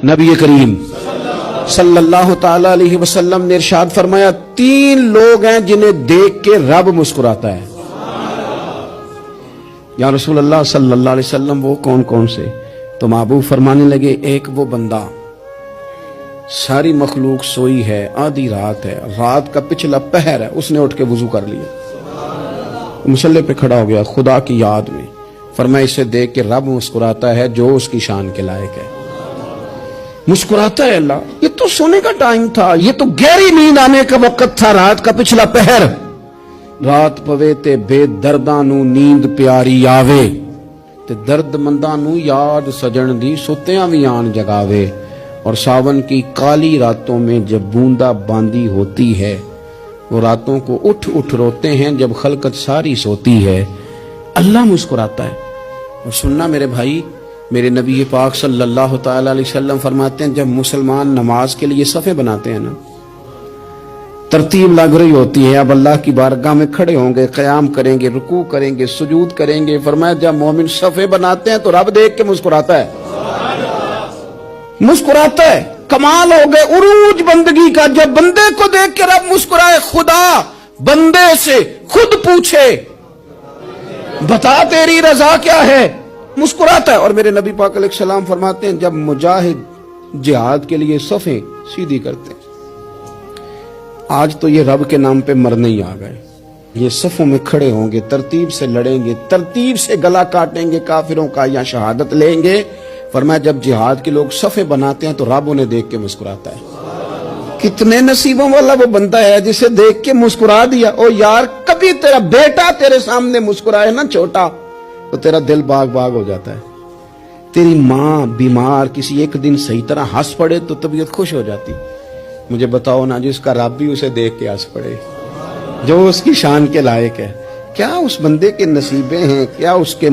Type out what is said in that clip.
نبی کریم صلی اللہ تعالی علیہ وسلم نے ارشاد فرمایا 3 لوگ ہیں جنہیں دیکھ کے رب مسکراتا ہے۔ یا رسول اللہ صلی اللہ علیہ وسلم وہ کون کون سے؟ تو محبوب فرمانے لگے ایک وہ بندہ ساری مخلوق سوئی ہے، آدھی رات ہے، رات کا پچھلا پہر ہے، اس نے اٹھ کے وضو کر لیا، مصلی پہ کھڑا ہو گیا خدا کی یاد میں، فرمایا اسے دیکھ کے رب مسکراتا ہے جو اس کی شان کے لائق ہے۔ مسکراتا ہے اللہ۔ یہ تو سونے کا ٹائم تھا، یہ تو گہری نیند آنے کا وقت تھا، رات کا پچھلا پہر۔ رات پوے تے بے درداں نو نیند پیاری آوے تے درد منداں نو یاد سجن دی ستیاں وی آن جگاوے۔ اور ساون کی کالی راتوں میں جب بوندا باندی ہوتی ہے، وہ راتوں کو اٹھ اٹھ روتے ہیں جب خلقت ساری سوتی ہے، اللہ مسکراتا ہے۔ اور سننا میرے بھائی، میرے نبی پاک صلی اللہ تعالی علیہ وسلم فرماتے ہیں جب مسلمان نماز کے لیے صفیں بناتے ہیں نا، ترتیب لگ رہی ہوتی ہے، اب اللہ کی بارگاہ میں کھڑے ہوں گے، قیام کریں گے، رکوع کریں گے، سجود کریں گے، فرمایا جب مومن صفیں بناتے ہیں تو رب دیکھ کے مسکراتا ہے، مسکراتا ہے۔ کمال ہو گئے عروج بندگی کا، جب بندے کو دیکھ کے رب مسکرائے، خدا بندے سے خود پوچھے بتا تیری رضا کیا ہے، مسکراتا ہے۔ اور میرے نبی پاک علیہ السلام فرماتے ہیں جب مجاہد جہاد کے لیے صفیں سیدھی کرتے ہیں، آج تو یہ رب کے نام پہ مرنے ہی آ گئے، یہ صفوں میں کھڑے ہوں گے، ترتیب سے لڑیں گے، ترتیب سے گلا کاٹیں گے کافروں کا یا شہادت لیں گے۔ فرمایا جب جہاد کے لوگ صفیں بناتے ہیں تو رب انہیں دیکھ کے مسکراتا ہے۔ کتنے نصیبوں والا وہ بندہ ہے جسے دیکھ کے مسکرا دیا۔ او یار کبھی تیرا بیٹا تیرے سامنے مسکرائے نا چھوٹا تو تیرا دل باغ باغ ہو جاتا ہے۔ تیری ماں بیمار کسی ایک دن صحیح طرح ہنس پڑے تو طبیعت خوش ہو جاتی۔ مجھے بتاؤ نا جس کا رب بھی اسے دیکھ کے ہنس پڑے، جو اس کی شان کے لائق ہے، کیا اس بندے کے نصیبیں ہیں، کیا اس کے